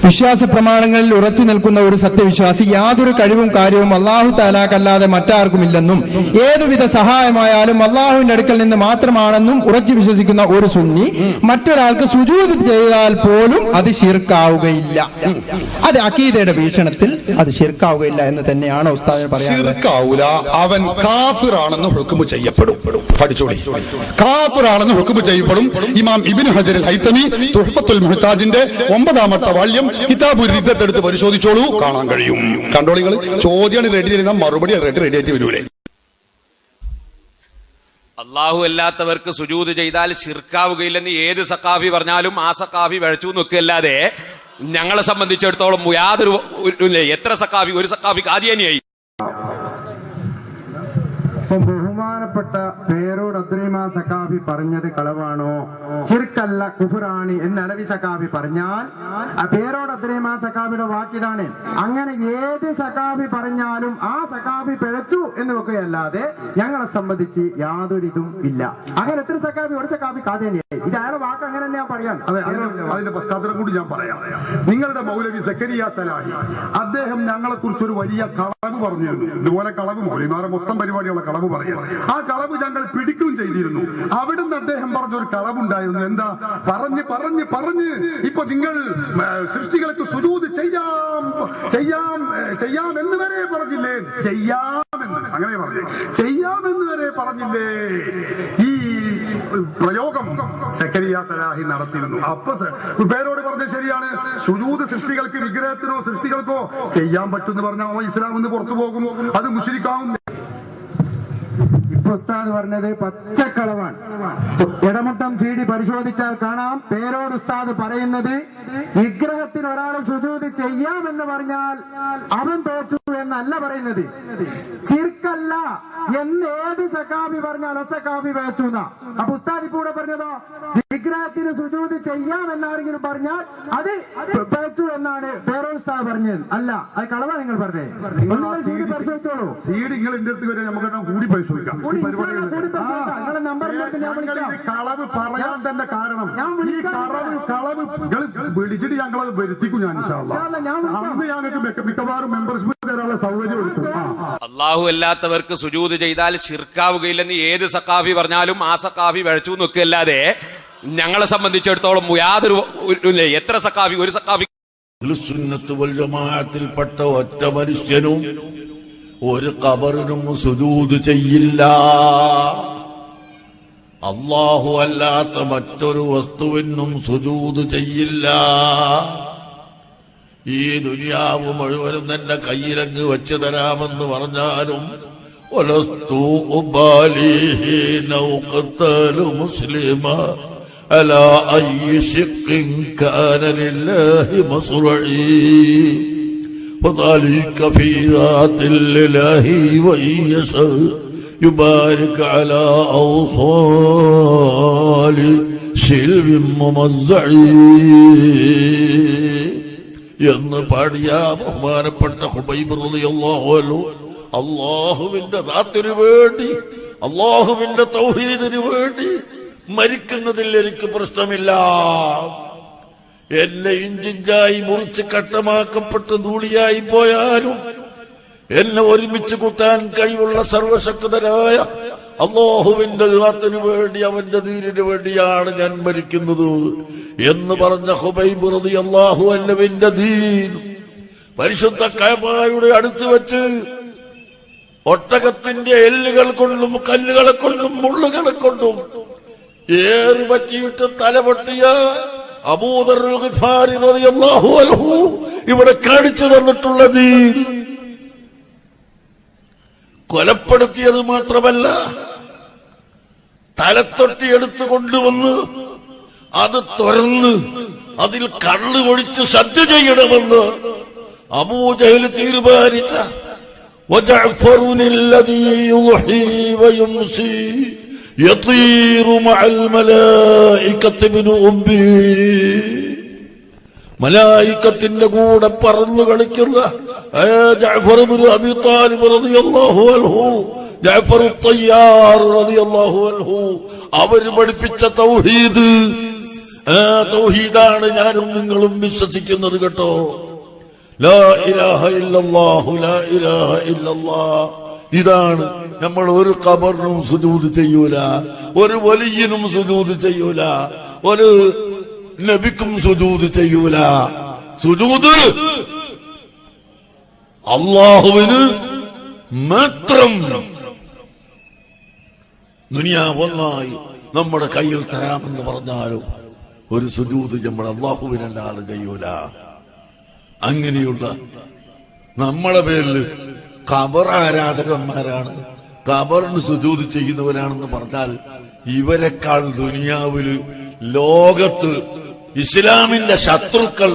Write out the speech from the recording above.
വിശ്വാസ പ്രമാണങ്ങളിൽ ഉറച്ചു നിൽക്കുന്ന ഒരു സത്യവിശ്വാസി യാതൊരു കഴിവും കാര്യവും അല്ലാഹു തആലാക്കല്ലാതെ മറ്റാർക്കുമില്ലെന്നും ഏതുവിധ സഹായമായാലും അല്ലാഹുവിന്റെ അടുക്കൽ നിന്ന് മാത്രമാണെന്നും ഉറച്ചു വിശ്വസിക്കുന്ന ഒരു സുന്നി മറ്റൊരാൾക്ക് സുജൂദ് ചെയ്താൽ പോലും അത് ശിർക്കാവുകയില്ല. അത് അഖീദയുടെ വീക്ഷണത്തിൽ അത് ശിർക്കാവുകയില്ല എന്ന് തന്നെയാണ് ഉസ്താദ് പറയുന്നത്. അവൻ കാഫിറാണെന്ന് ഹുക്മു ചെയ്യപ്പെടും. പഠിച്ചോളി, കാഫിറാണെന്ന് ഹുക്മു ചെയ്യപ്പെടും. ഇമാം ഇബ്നു ഹജർ അൽ ഹൈതമി തുഹ്ഫത്തുൽ മുഹ്താജിന്റെ 9ാമത്തെ വാള്യം കിതാബുർ റിദ്ദത്ത് എടുത്ത് പരിശോധിച്ചോളൂ, കാണാൻ കഴിയും. കണ്ടോളികൾ, ചോദ്യമാണ് റെഡി ചെയ്യുന്ന മറുപടി റെഡി ആയിട്ട് വരൂലേ. അള്ളാഹു അല്ലാത്തവർക്ക് സുജൂദ് ചെയ്താൽ ശിർക്കാവുകയില്ലെന്ന് ഏത് സഖാഫി പറഞ്ഞാലും ആ സഖാഫി വഴച്ചു നിൽക്കല്ലാതെ ഞങ്ങളെ സംബന്ധിച്ചിടത്തോളം യാതൊരു എത്ര സഖാഫി, ഒരു സഖാഫി ഖാദിയാനിയായി. ബഹുമാനപ്പെട്ട പേരോട് അദ്രീമ സഖാഫി പറഞ്ഞത് കളവാണോ, ശിർക്കല്ല കുഫ്റാണ് എന്ന് അലവി സഖാഫി പറഞ്ഞാൽ ആ പേരോട് അദ്രീമ സഖാഫിയുടെ വാക്കിതാണ്. അങ്ങനെ ഏത് സഖാഫി പറഞ്ഞാലും ആ സഖാഫി പിഴച്ചു എന്ന് വെക്കുകയല്ലാതെ ഞങ്ങളെ സംബന്ധിച്ച് യാതൊരു ഇതും ഇല്ല. അങ്ങനെ എത്ര സഖാഫി, ഒരു സഖാഫി കാതേനിയായി. ഇത് അയാളുടെ വാക്ക് അങ്ങനെ തന്നെ ഞാൻ പറയാം. അതിന്റെ പശ്ചാത്തലം കൂടി ഞാൻ പറയാം. നിങ്ങളുടെ മൗലവി സക്കരിയ സലാഹി അദ്ദേഹം ഞങ്ങളെ കുറിച്ചൊരു വലിയ കളവ് പറഞ്ഞിരുന്നു. ഇതുപോലെ കളവ് മൗലിമാരെ മൊത്തം പരിപാടിയുള്ള കളവ് പറയാം. ആ കളവ് ഞങ്ങൾ പിടിക്കുകയും ചെയ്തിരുന്നു. അവിടുന്ന് അദ്ദേഹം പറഞ്ഞൊരു കളവുണ്ടായിരുന്നു. എന്താ പറഞ്ഞ് പറഞ്ഞ് പറഞ്ഞ് ഇപ്പൊ നിങ്ങൾ സൃഷ്ടികൾക്ക് സുജൂദ് ചെയ്യാം എന്ന് വരെ പറഞ്ഞില്ലേ, ചെയ്യാമെന്ന് അങ്ങനെ പറഞ്ഞു, ചെയ്യാമെന്ന് വരെ പറഞ്ഞില്ലേ. ഈ പ്രയോഗം സക്കരിയ സലാഹി നടത്തിയിരുന്നു. അപ്പൊ പേരോട് പറഞ്ഞത് ശരിയാണ്. സുജൂദ് സൃഷ്ടികൾക്ക്, വിഗ്രഹത്തിനോ സൃഷ്ടികൾക്കോ ചെയ്യാൻ പറ്റുമെന്ന് പറഞ്ഞാൽ ഇസ്ലാം നിന്ന് പുറത്തു പോകും, അത് മുശ്രിക്കാവും. ഉസ്താദ് പറഞ്ഞത് പച്ചക്കളവാണ്. ഇടമുട്ടം CD പരിശോധിച്ചാൽ കാണാം. പേരോട് ഉസ്താദ് പറയുന്നത് വിഗ്രഹത്തിന് ഒരാളെ സുജൂദ് ചെയ്യാമെന്ന് പറഞ്ഞാൽ അവൻ തോച്ചു എന്നല്ല പറയുന്നത്. ശിർക്കല്ല എന്ന് ഏത് സഖാഫി പറഞ്ഞാൽ അസഖാഫി പേച്ചു എന്നാ. അപ്പൊ ഉസ്താദ് കൂടെ പറഞ്ഞതോ വിഗ്രഹത്തിന് സുജൂദ് ചെയ്യാമെന്നാരെങ്കിലും പറഞ്ഞാൽ അത് പേച്ചു എന്നാണ് പേരോട് ഉസ്താദ് പറഞ്ഞത്. അല്ല, അത് കളവാ നിങ്ങൾ പറഞ്ഞേ. CD പരിശോധിച്ചോളൂ. CD നിങ്ങൾ എന്റെ അടുത്ത് വരെ നമുക്ക് കൂടി പരിശോധിക്കാം. കളവ് പറയാൻ തന്നെ കാരണം ഈ കളവ് വിളിച്ചിട്ട് ഞങ്ങളത് വരുത്തിക്കും. ഞാൻ അന്ന് ഞങ്ങൾക്ക് മിക്കവാറും മെമ്പർഷിപ്പ് തരാനുള്ള സൗകര്യം എടുക്കും. അള്ളാഹു അല്ലാത്തവർക്ക് സുജൂദ് ചെയ്താൽ ശിർക്കാവുകയില്ലെന്ന് ഏത് സഖാഫി പറഞ്ഞാലും ആ സഖാഫി വഴച്ചു നിൽക്കല്ലാതെ ഞങ്ങളെ സംബന്ധിച്ചിടത്തോളം യാതൊരു എത്ര സഖാഫി, ഒരു സഖാഫി സുന്നത്ത് വൽ ജമാഅത്തിൽപ്പെട്ട ഒറ്റ മനുഷ്യനും ഒരു ഖബറിനും സുജൂദ് ചെയ്യില്ല. അല്ലാഹു അല്ലാത്ത മറ്റൊരു വസ്തുവിനും സുജൂദ് ചെയ്യില്ല. ഈ ദുനിയാവ് മുഴുവനും തന്നെ കയ്യിലങ്ങ് വെച്ച് തരാമെന്ന് പറഞ്ഞാലും വലസ്തു ഉബാലിഹി ലൗ ഖതല മുസ്ലിമ അലാ അയ്യി ശിഖ്ഖിൻ കാന ലില്ലാഹി മസ്റഈ وذلك في ذات الله وإن يشاء يبارك على أوصال شلب ممزع എന്ന് പാടിയ ബഹുമാനപ്പെട്ട ഹുബൈബ് റളിയല്ലാഹു അൻഹു അല്ലാഹുവിന്റെ ദാത്തിനു വേണ്ടി, അല്ലാഹുവിന്റെ തൗഹീദിനു വേണ്ടി മരിക്കുന്നതിൽ എനിക്ക് പ്രശ്നമില്ല. എന്നെ ഇഞ്ചിഞ്ചായി മുറിച്ച് കട്ടമാക്കപ്പെട്ട് ധൂളിയായി പോയാലും എന്നെ ഒരുമിച്ച് കൂട്ടാൻ കഴിവുള്ള സർവശക്തനായ അല്ലാഹുവിന്റെ ദാത്തിനു വേണ്ടി, അവന്റെ ദീനിനു വേണ്ടിയാണ് ഞാൻ മരിക്കുന്നത് എന്ന് പറഞ്ഞ ഹുബൈബ് റളിയല്ലാഹു അൻഹുവിന്റെ ദീൻ പരിശുദ്ധ കഅബയുടെ അടുത്ത് വെച്ച് ഒട്ടകത്തിന്റെ എല്ലുകൾ കൊണ്ടും കല്ലുകളെ കൊണ്ടും മുള്ളുകളെ കൊണ്ടും ഏറ് പറ്റിയിട്ട് തലപൊട്ടിയ അബൂദർ ഗിഫാരി റളിയല്ലാഹു അൻഹു ഇവിടെ കാണിച്ചു തന്നിട്ടുള്ള ദീൻ കൊലപ്പെടുത്തിയത് മാത്രമല്ല, തലത്തൊട്ടി എടുത്തു കൊണ്ടുവന്ന് അത് തുറന്ന് അതിൽ കള്ള് ഒഴിച്ച് സദ്യ ചെയ്യണമെന്ന് അബൂജഹൽ തീരുമാനിച്ച വജഅഫറുനില്ലദീ യുളഹി വയുംസി യതീറു മഅൽ മലായികത്തി ബിൻ ഉംബി, മലായികത്തിന്റെ കൂടെ പറന്നു കളിക്കുന്ന ജഅഫർ ഇബ്നു അബീ ത്വാലിബ് റളിയല്ലാഹു അൻഹു, ജഅഫർ തയ്യാർ റളിയല്ലാഹു അൻഹു, അവർ പഠിപ്പിച്ച തൗഹീദ് ആ തൗഹീദാണ് ഞാനും നിങ്ങളും വിശ്വസിക്കുന്നത് കേട്ടോ. ലാ ഇലാഹ ഇല്ലല്ലാഹു ലാ ഇലാഹ ഇല്ലല്ലാഹ്. ഇതാണ് നമ്മൾ ഒരു ഖബറിനും സുജൂദ് ചെയ്യൂല, ഒരു വലിയനും സുജൂദ് ചെയ്യൂല, ഒരു നബിക്കും സുജൂദ് ചെയ്യൂല. സുജൂദ് അല്ലാഹുവിന് മാത്രം. ദുനിയാവൊന്നായി നമ്മുടെ കയ്യിൽ തരാമെന്ന് പറഞ്ഞാലും ഒരു സുജൂദ് നമ്മൾ അല്ലാഹുവിനല്ലാതെ ചെയ്യൂല. അങ്ങനെയുള്ള നമ്മളെ പേരിൽ ഖബർ ആരാധകന്മാരാണ്, ഖബറിന് സുജൂദ് ചെയ്യുന്നവരാണെന്ന് പറഞ്ഞാൽ ഇവരെക്കാൾ ദുനിയാവില് ലോകത്ത് ഇസ്ലാമിന്റെ ശത്രുക്കൾ